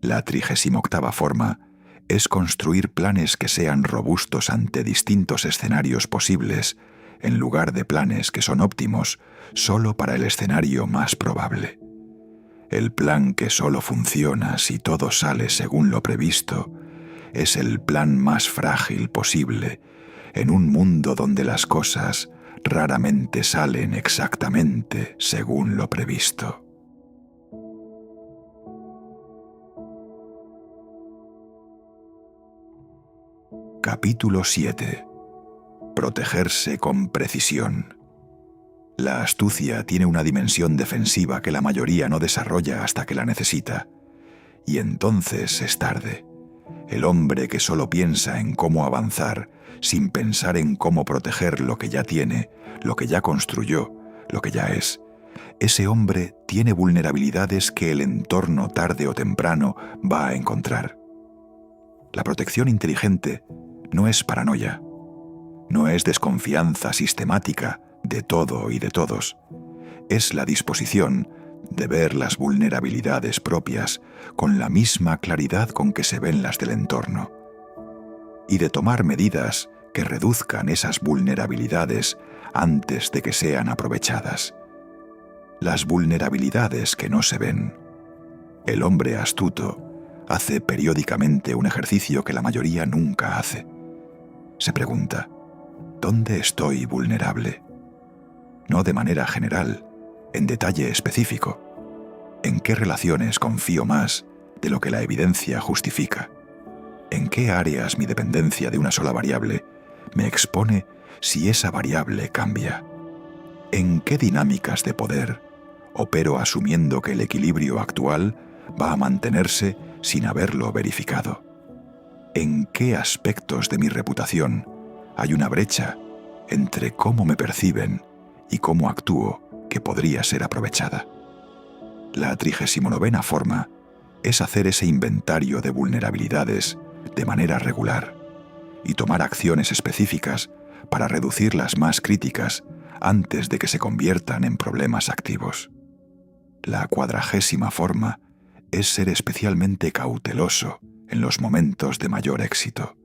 La 38ª forma es construir planes que sean robustos ante distintos escenarios posibles, en lugar de planes que son óptimos solo para el escenario más probable. El plan que solo funciona si todo sale según lo previsto es el plan más frágil posible en un mundo donde las cosas raramente salen exactamente según lo previsto. Capítulo 7. Protegerse con precisión. La astucia tiene una dimensión defensiva que la mayoría no desarrolla hasta que la necesita, y entonces es tarde. El hombre que solo piensa en cómo avanzar, sin pensar en cómo proteger lo que ya tiene, lo que ya construyó, lo que ya es, ese hombre tiene vulnerabilidades que el entorno tarde o temprano va a encontrar. La protección inteligente no es paranoia, no es desconfianza sistemática de todo y de todos, es la disposición de ver las vulnerabilidades propias con la misma claridad con que se ven las del entorno, y de tomar medidas que reduzcan esas vulnerabilidades antes de que sean aprovechadas. Las vulnerabilidades que no se ven. El hombre astuto hace periódicamente un ejercicio que la mayoría nunca hace. Se pregunta, ¿dónde estoy vulnerable? No de manera general, en detalle específico. ¿En qué relaciones confío más de lo que la evidencia justifica? ¿En qué áreas mi dependencia de una sola variable me expone si esa variable cambia? ¿En qué dinámicas de poder opero asumiendo que el equilibrio actual va a mantenerse sin haberlo verificado? ¿En qué aspectos de mi reputación hay una brecha entre cómo me perciben y cómo actúo que podría ser aprovechada? La 39ª forma es hacer ese inventario de vulnerabilidades de manera regular y tomar acciones específicas para reducir las más críticas antes de que se conviertan en problemas activos. La 40ª forma es ser especialmente cauteloso en los momentos de mayor éxito.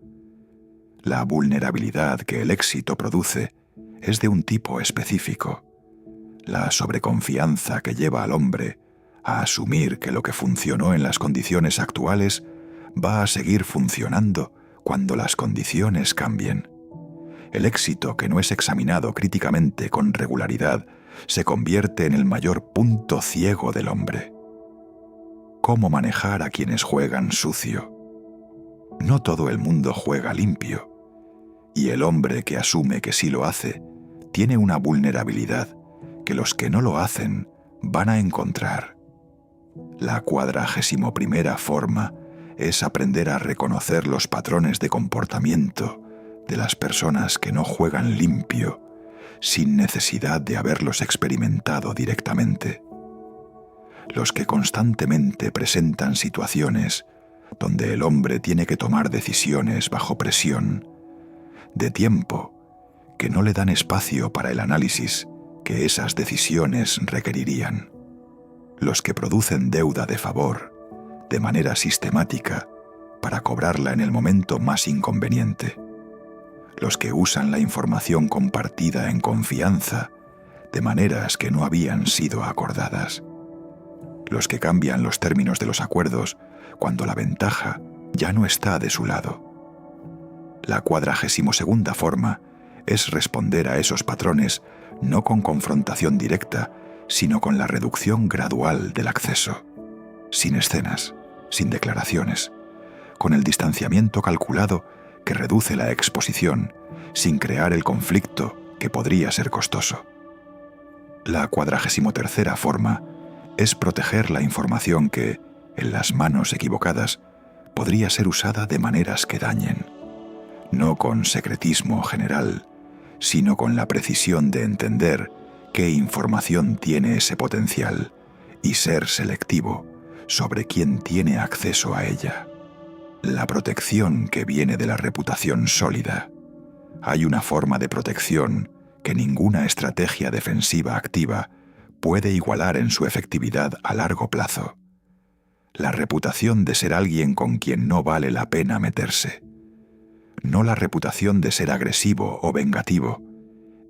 La vulnerabilidad que el éxito produce es de un tipo específico. La sobreconfianza que lleva al hombre a asumir que lo que funcionó en las condiciones actuales va a seguir funcionando cuando las condiciones cambien. El éxito que no es examinado críticamente con regularidad se convierte en el mayor punto ciego del hombre. ¿Cómo manejar a quienes juegan sucio? No todo el mundo juega limpio, y el hombre que asume que sí lo hace tiene una vulnerabilidad que los que no lo hacen van a encontrar. La 41ª forma es aprender a reconocer los patrones de comportamiento de las personas que no juegan limpio sin necesidad de haberlos experimentado directamente. Los que constantemente presentan situaciones donde el hombre tiene que tomar decisiones bajo presión, de tiempo, que no le dan espacio para el análisis que esas decisiones requerirían. Los que producen deuda de favor, de manera sistemática, para cobrarla en el momento más inconveniente. Los que usan la información compartida en confianza, de maneras que no habían sido acordadas. Los que cambian los términos de los acuerdos cuando la ventaja ya no está de su lado. La 42ª forma es responder a esos patrones no con confrontación directa, sino con la reducción gradual del acceso, sin escenas, sin declaraciones, con el distanciamiento calculado que reduce la exposición, sin crear el conflicto que podría ser costoso. La 43ª forma es proteger la información que, en las manos equivocadas, podría ser usada de maneras que dañen, no con secretismo general, sino con la precisión de entender qué información tiene ese potencial y ser selectivo sobre quién tiene acceso a ella. La protección que viene de la reputación sólida. Hay una forma de protección que ninguna estrategia defensiva activa puede igualar en su efectividad a largo plazo. La reputación de ser alguien con quien no vale la pena meterse. No la reputación de ser agresivo o vengativo.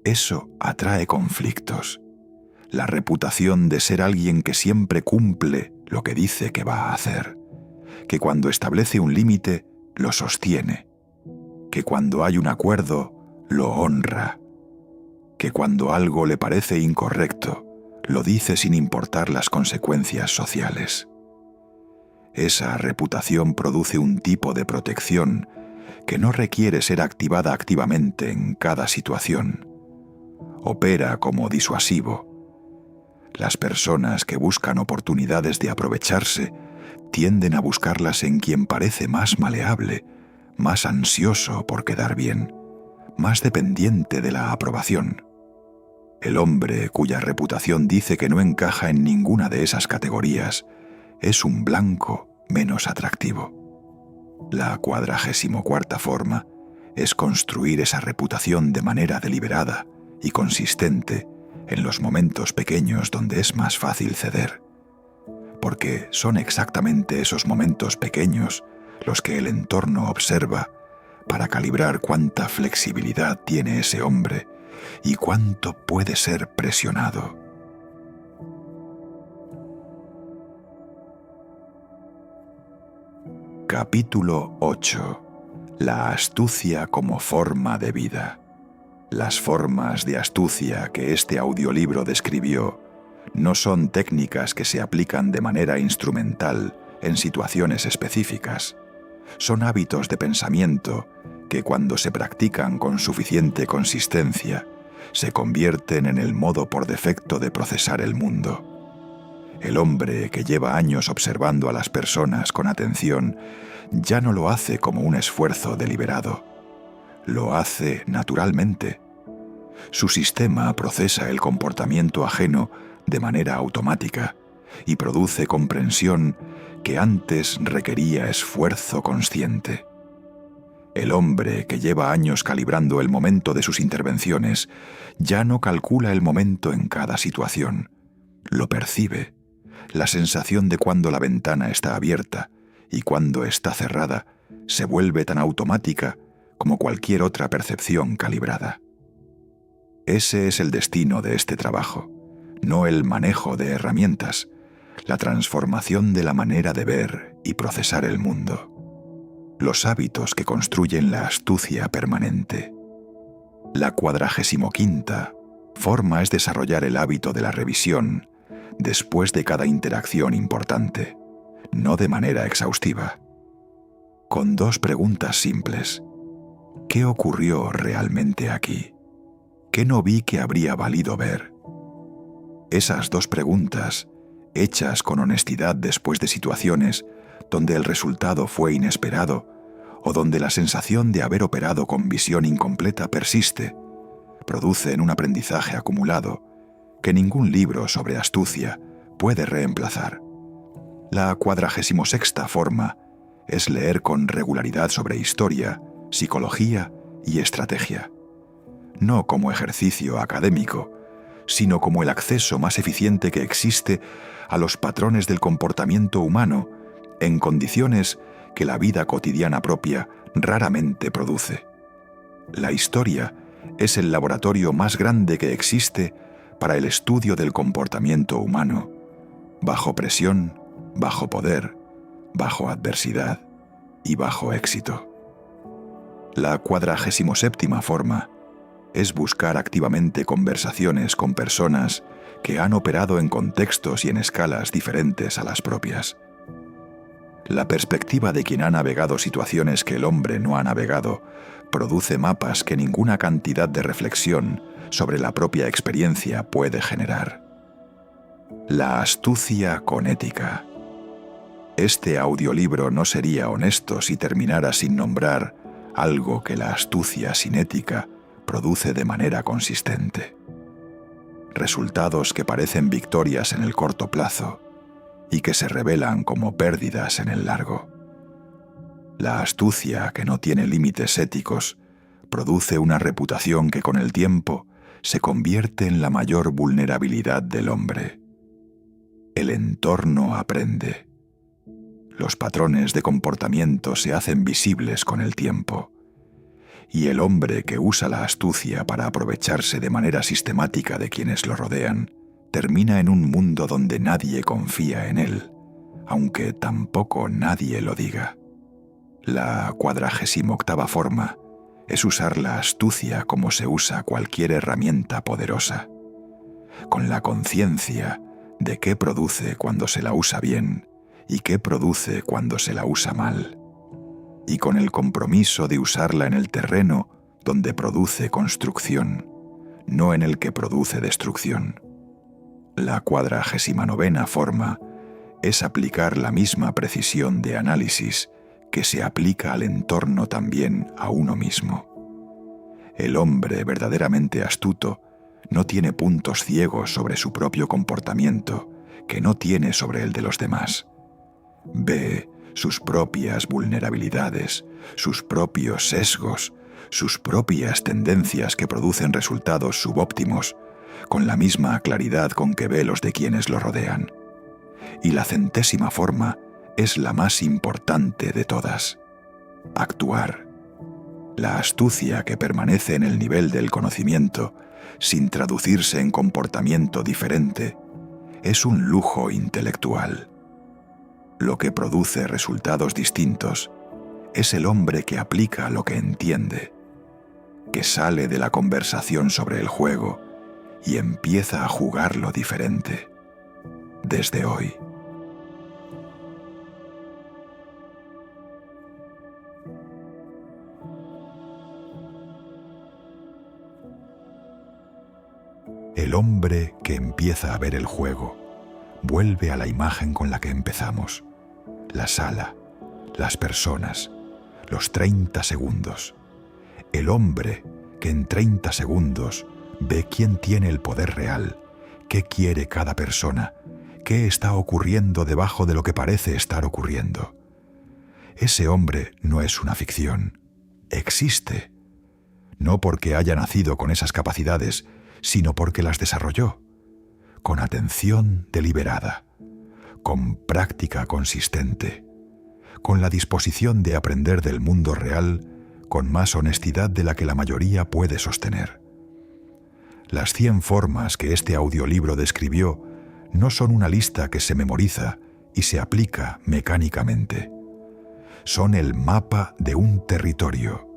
Eso atrae conflictos. La reputación de ser alguien que siempre cumple lo que dice que va a hacer, que cuando establece un límite lo sostiene, que cuando hay un acuerdo lo honra, que cuando algo le parece incorrecto lo dice sin importar las consecuencias sociales. Esa reputación produce un tipo de protección que no requiere ser activada activamente en cada situación. Opera como disuasivo. Las personas que buscan oportunidades de aprovecharse tienden a buscarlas en quien parece más maleable, más ansioso por quedar bien, más dependiente de la aprobación. El hombre cuya reputación dice que no encaja en ninguna de esas categorías es un blanco menos atractivo. La 44ª forma es construir esa reputación de manera deliberada y consistente en los momentos pequeños donde es más fácil ceder, porque son exactamente esos momentos pequeños los que el entorno observa para calibrar cuánta flexibilidad tiene ese hombre y cuánto puede ser presionado. Capítulo 8. La astucia como forma de vida. Las formas de astucia que este audiolibro describió no son técnicas que se aplican de manera instrumental en situaciones específicas. Son hábitos de pensamiento que, cuando se practican con suficiente consistencia, se convierten en el modo por defecto de procesar el mundo. El hombre que lleva años observando a las personas con atención ya no lo hace como un esfuerzo deliberado. Lo hace naturalmente. Su sistema procesa el comportamiento ajeno de manera automática y produce comprensión que antes requería esfuerzo consciente. El hombre que lleva años calibrando el momento de sus intervenciones ya no calcula el momento en cada situación. Lo percibe. La sensación de cuando la ventana está abierta y cuando está cerrada se vuelve tan automática como cualquier otra percepción calibrada. Ese es el destino de este trabajo, no el manejo de herramientas, la transformación de la manera de ver y procesar el mundo. los hábitos que construyen la astucia permanente. La 45ª forma es desarrollar el hábito de la revisión después de cada interacción importante, no de manera exhaustiva. Con 2 preguntas simples. ¿Qué ocurrió realmente aquí? ¿Qué no vi que habría valido ver? Esas 2 preguntas, hechas con honestidad después de situaciones donde el resultado fue inesperado o donde la sensación de haber operado con visión incompleta persiste, producen un aprendizaje acumulado que ningún libro sobre astucia puede reemplazar. La 46ª forma es leer con regularidad sobre historia, psicología y estrategia, no como ejercicio académico, sino como el acceso más eficiente que existe a los patrones del comportamiento humano en condiciones que la vida cotidiana propia raramente produce. La historia es el laboratorio más grande que existe para el estudio del comportamiento humano, bajo presión, bajo poder, bajo adversidad y bajo éxito. La 47ª forma es buscar activamente conversaciones con personas que han operado en contextos y en escalas diferentes a las propias. La perspectiva de quien ha navegado situaciones que el hombre no ha navegado produce mapas que ninguna cantidad de reflexión sobre la propia experiencia puede generar. La astucia con ética. Este audiolibro no sería honesto si terminara sin nombrar algo que la astucia sin ética produce de manera consistente. Resultados que parecen victorias en el corto plazo y que se revelan como pérdidas en el largo. La astucia, que no tiene límites éticos, produce una reputación que con el tiempo se convierte en la mayor vulnerabilidad del hombre. El entorno aprende. Los patrones de comportamiento se hacen visibles con el tiempo, y el hombre que usa la astucia para aprovecharse de manera sistemática de quienes lo rodean, termina en un mundo donde nadie confía en él, aunque tampoco nadie lo diga. La 48ª forma es usar la astucia como se usa cualquier herramienta poderosa, con la conciencia de qué produce cuando se la usa bien y qué produce cuando se la usa mal, y con el compromiso de usarla en el terreno donde produce construcción, no en el que produce destrucción. La 49ª forma es aplicar la misma precisión de análisis que se aplica al entorno también a uno mismo. El hombre verdaderamente astuto no tiene puntos ciegos sobre su propio comportamiento que no tiene sobre el de los demás. Ve sus propias vulnerabilidades, sus propios sesgos, sus propias tendencias que producen resultados subóptimos, con la misma claridad con que ve los de quienes lo rodean. Y la 100ª forma es la más importante de todas: actuar. La astucia que permanece en el nivel del conocimiento, sin traducirse en comportamiento diferente, es un lujo intelectual. Lo que produce resultados distintos es el hombre que aplica lo que entiende, que sale de la conversación sobre el juego y empieza a jugarlo diferente, desde hoy. El hombre que empieza a ver el juego vuelve a la imagen con la que empezamos: la sala, las personas, los 30 segundos. El hombre que en 30 segundos ve quién tiene el poder real, qué quiere cada persona, qué está ocurriendo debajo de lo que parece estar ocurriendo. Ese hombre no es una ficción, existe. No porque haya nacido con esas capacidades, sino porque las desarrolló, con atención deliberada, con práctica consistente, con la disposición de aprender del mundo real con más honestidad de la que la mayoría puede sostener. Las 100 formas que este audiolibro describió no son una lista que se memoriza y se aplica mecánicamente. son el mapa de un territorio.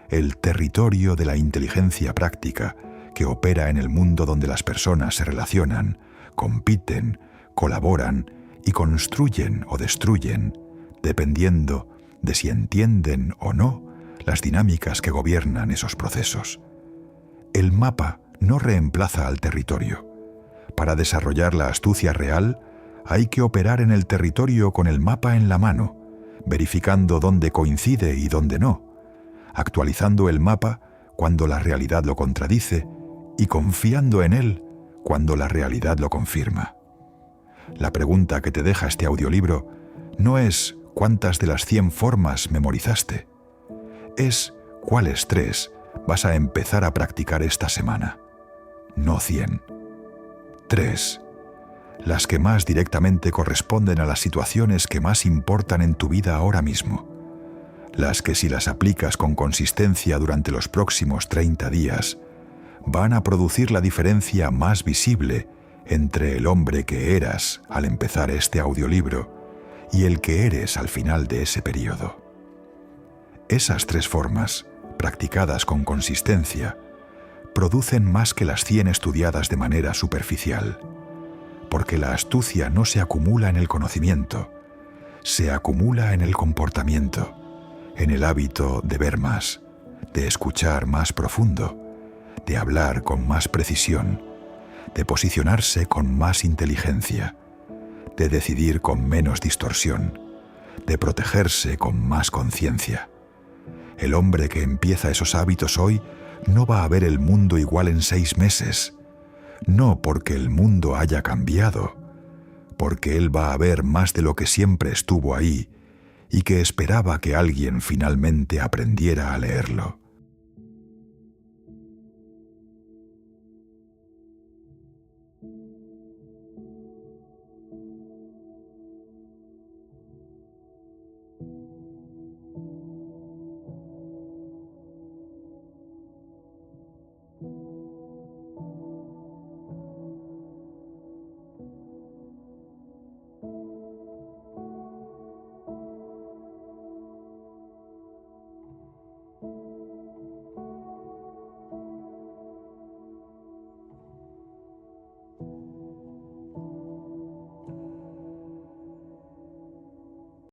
El territorio de la inteligencia práctica que opera en el mundo donde las personas se relacionan, compiten, colaboran y construyen o destruyen, dependiendo de si entienden o no las dinámicas que gobiernan esos procesos. El mapa no reemplaza al territorio. Para desarrollar la astucia real, hay que operar en el territorio con el mapa en la mano, verificando dónde coincide y dónde no, actualizando el mapa cuando la realidad lo contradice y confiando en él cuando la realidad lo confirma. La pregunta que te deja este audiolibro no es cuántas de las 100 formas memorizaste, es cuáles 3 vas a empezar a practicar esta semana. No 100. 3. Las que más directamente corresponden a las situaciones que más importan en tu vida ahora mismo. Las que si las aplicas con consistencia durante los próximos 30 días, van a producir la diferencia más visible entre el hombre que eras al empezar este audiolibro y el que eres al final de ese periodo. Esas 3 formas, practicadas con consistencia, producen más que las 100 estudiadas de manera superficial, porque la astucia no se acumula en el conocimiento, se acumula en el comportamiento, en el hábito de ver más, de escuchar más profundo, de hablar con más precisión, de posicionarse con más inteligencia, de decidir con menos distorsión, de protegerse con más conciencia. El hombre que empieza esos hábitos hoy no va a ver el mundo igual en 6 meses, no porque el mundo haya cambiado, porque él va a ver más de lo que siempre estuvo ahí y que esperaba que alguien finalmente aprendiera a leerlo.